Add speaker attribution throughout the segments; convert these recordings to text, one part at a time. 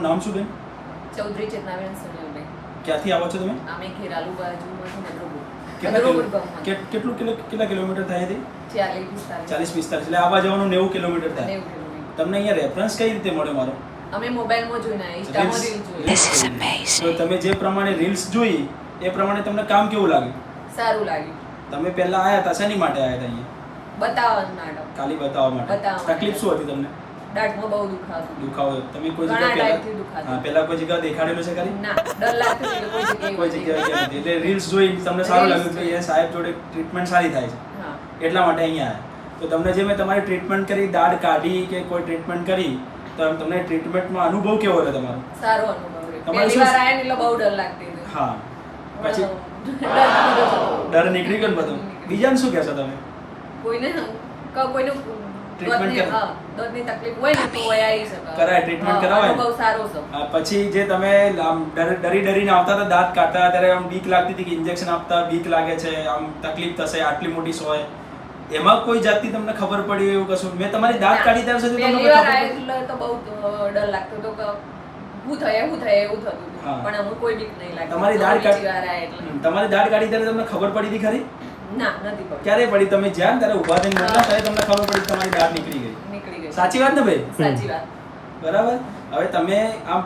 Speaker 1: નામ શું બેન?
Speaker 2: ચૌધરી ચેતનાબેન સુનિલભાઈ.
Speaker 1: ક્યાંથી આવો છો તમે?
Speaker 2: અમે ખેરાલુ બાજુમાંથી નગરપુર.
Speaker 1: કેટલા કિલોમીટર થાય છે?
Speaker 2: 40-45.
Speaker 1: એટલે આવવા જવાનું 90 કિલોમીટર થાય.
Speaker 2: 90 કિલોમીટર.
Speaker 1: તમને અહીંયા રેફરન્સ કઈ રીતે મળ્યો મારો?
Speaker 2: અમે મોબાઈલમાં જોઈને ઇન્સ્ટામાં રીલ જોઈ.
Speaker 1: તો તમે જે પ્રમાણે રીલ્સ જોઈ એ પ્રમાણે તમને કામ કેવું લાગ્યું?
Speaker 2: સારું લાગ્યું.
Speaker 1: તમે પહેલા આયા હતા શેની માટે આયા હતા અહીંયા?
Speaker 2: બતાવવાનું નાટક.
Speaker 1: ખાલી બતાવવા માટે. તકલીફ શું હતી તમને?
Speaker 2: દાઢમાં બહુ દુખાતું.
Speaker 1: દુખાવો તમે કોઈ
Speaker 2: ઘણા
Speaker 1: જગ્યાએ
Speaker 2: ટાઈમથી દુખાતું.
Speaker 1: હા પહેલા કોઈ જગ્યાએ દેખાડેલું છે ખરી?
Speaker 2: ના, ડર લાગતો એટલે કોઈ
Speaker 1: કોઈ
Speaker 2: જગ્યાએ
Speaker 1: જગ્યાએ નથી. એટલે રીલ્સ જોઈ તમને સારું લાગ્યું કે એ સાહેબ જોડે ટ્રીટમેન્ટ સારી થાય છે
Speaker 2: હા.
Speaker 1: એટલા માટે અહીંયા આવ્યા. તો તમને જે મેં તમારી ટ્રીટમેન્ટ કરી, દાઢ કાઢી કે કોઈ ટ્રીટમેન્ટ કરી, તો તમને ટ્રીટમેન્ટમાં અનુભવ કેવો રહ્યો તમારો?
Speaker 2: સારો અનુભવ રહ્યો.
Speaker 1: તમારે
Speaker 2: પહેલી
Speaker 1: શું-
Speaker 2: વાર આયા ને એટલે બહુ ડર લાગતી હતી.
Speaker 1: હા પછી
Speaker 2: ડર બધો જતો.
Speaker 1: ડર નીકળી ગયો ને બધું. બીજાને શું કહેશો તમે?
Speaker 2: કોઈને
Speaker 1: Treatment
Speaker 2: દર્દની-
Speaker 1: કરાય.
Speaker 2: હા, દર્દની તકલીફ હોય ને તો વયા આવી શકે.
Speaker 1: કરાય, treatment
Speaker 2: હા,
Speaker 1: કરાવાય.
Speaker 2: અનુભવ સારો છે.
Speaker 1: પછી જે તમે આમ ડરીને આવતા હતા દાંત કાઢતા ત્યારે આમ બીક લાગતી હતી કે ઇન્જેક્શન આપતા બીક લાગે છે, આમ તકલીફ થશે, આટલી મોટી સોય, એમાં કોઈ જાતની તમને ખબર પડી એવું કશું? મેં તમારી દાંત કાઢી ત્યાં સુધી તમને
Speaker 2: પહેલી વાર
Speaker 1: ખબર
Speaker 2: આયા એટલે તો બહુ ડર લાગતો હતો કે શું થાય એવું થતું હતું.
Speaker 1: હા.
Speaker 2: પણ અમુક કોઈ બીક નહીં લાગતી.
Speaker 1: તમારી દાઢ
Speaker 2: બીજી વાર આયા એટલે.
Speaker 1: તમારી દાઢ કાઢી ત્યારે તમને ખબર પડી હતી ખરી?
Speaker 2: ના, નથી પડતી.
Speaker 1: ક્યારે પડી? તમે જ્યાં ત્યારે ઊભા થઈને બોલ્યા ત્યારે તમને ખબર પડી કે તમારી દાઢ નીકળી ગઈ.
Speaker 2: નીકળી ગઈ.
Speaker 1: સાચી વાત ને ભાઈ?
Speaker 2: સાચી વાત.
Speaker 1: બરાબર. હવે તમે આમ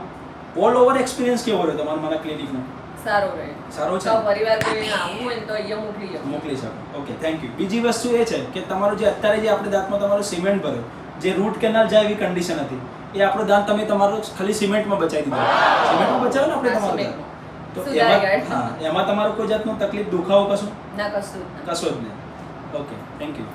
Speaker 1: ઓલ ઓવર એક્સપિરિયન્સ કેવો રહ્યો તમારો મારા ક્લિનિકનો?
Speaker 2: સારો રહ્યો.
Speaker 1: સારો છે?
Speaker 2: તો પરિવાર કોઈને આવવું હોય ને તો અહીંયા મોકલી જાઓ.
Speaker 1: મોકલી શકો. Okay, thank you. બીજી વસ્તુ એ છે કે તમારું જે અત્યારે જે આપણે દાંતમાં તમારું સિમેન્ટ ભર્યો, જે રૂટ કેનાલ જાય એવી કન્ડિશન હતી, એ આપણો દાંત તમે તમારો ખાલી સિમેન્ટમાં બચાવી દીધો. સિમેન્ટમાં બચાવ્યો ને આપણે
Speaker 2: હા,
Speaker 1: તમારું
Speaker 2: સિમેન્ટમાં.
Speaker 1: દાંત? તો
Speaker 2: સુધારી
Speaker 1: એમાં
Speaker 2: ગયા.
Speaker 1: હા એમાં તમારો કોઈ જાતનો તકલીફ દુખાવો કશું?
Speaker 2: ના, કશું જ ના.
Speaker 1: કશો જ નહીં. Okay, thank you.